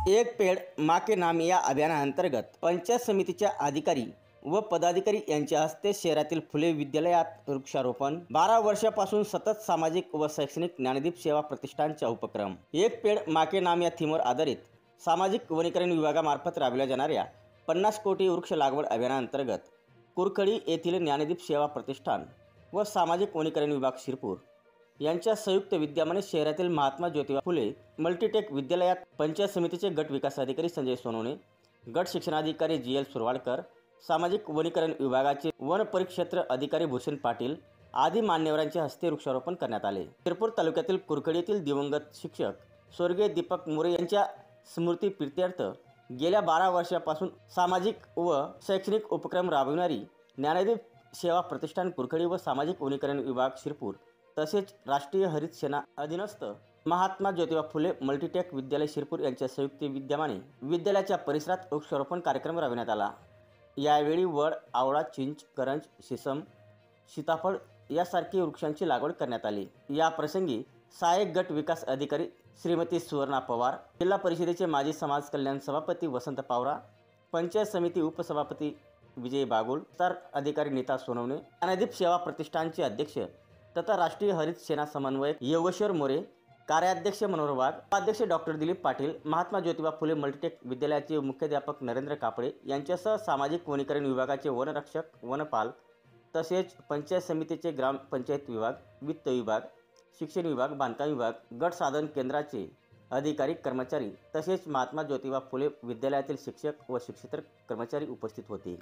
एक पेड़ माँ के नाम या अभियानाअंतर्गत पंचायत समितीच्या अधिकारी व पदाधिकारी यांच्या हस्ते शहरातील फुले विद्यालयात वृक्षारोपण। 12 वर्षापासून सतत सामाजिक व शैक्षणिक ज्ञानदीप सेवा प्रतिष्ठानचा उपक्रम। एक पेड़ माँ के नाम या थीमवर आधारित सामाजिक वनीकरण विभागामार्फत राबविल्या जाणाऱ्या 50 कोटी वृक्ष लागवड अभियानाअंतर्गत कुरखडी येथील ज्ञानदीप सेवा प्रतिष्ठान व सामाजिक वनीकरण विभाग शिरपूर यांच्या संयुक्त विद्यमाने शहरातील महात्मा ज्योतिबा फुले मल्टीटेक विद्यालयात पंचायत समितीचे गट विकास अधिकारी संजय सोनवणे, गट शिक्षणाधिकारी जी.एल. सुरवाडकर, सामाजिक वनीकरण विभागाचे वन परिक्षेत्र अधिकारी भूषण पाटील आदी मान्यवरांच्या हस्ते वृक्षारोपण करण्यात आले। शिरपूर तालुक्यातील कुरखडी येथील दिवंगत शिक्षक स्वर्गीय दीपक मोरे यांच्या स्मृती प्रीत्यर्थ गेल्या 12 वर्षापासून सामाजिक व शैक्षणिक उपक्रम राबविणारी ज्ञानदीप सेवा प्रतिष्ठान कुरखडी व सामाजिक वनीकरण विभाग शिरपूर तसेच राष्ट्रीय हरित सेना अधीनस्थ महात्मा ज्योतिबा फुले मल्टीटेक विद्यालय शिरपूर यांच्या संयुक्त विद्यमाने विद्यालयाच्या परिसरात वृक्षारोपण कार्यक्रम राबविण्यात आला। यावेळी वड, आवळा, चिंच, करंज, शिसम, सीताफळ यासारखी वृक्षांची लागवड करण्यात आली। या प्रसंगी सहाय्यक गट विकास अधिकारी श्रीमती सुवर्णा पवार, जिल्हा परिषदेचे माजी समाज कल्याण सभापती वसंत पावरा, पंचायत समिती उपसभापती विजय बागुल, तर अधिकारी नीता सोनवणे, ज्ञानदीप सेवा प्रतिष्ठानचे अध्यक्ष तथा राष्ट्रीय हरित सेना समन्वयक योगेश्वर मोरे, कार्याध्यक्ष मनोहर वाघ, उपाध्यक्ष डॉक्टर दिलीप पाटील, महात्मा ज्योतिबा फुले मल्टीटेक विद्यालयाचे मुख्याध्यापक नरेंद्र कापडे यांच्यासह सामाजिक वनीकरण विभागाचे वनरक्षक, वनपाल तसेच पंचायत समितीचे ग्रामपंचायत विभाग, वित्त विभाग, शिक्षण विभाग, बांधकाम विभाग, गट साधन केंद्राचे अधिकारी कर्मचारी तसेच महात्मा ज्योतिबा फुले विद्यालयातील शिक्षक व शिक्षकेतर कर्मचारी उपस्थित होते।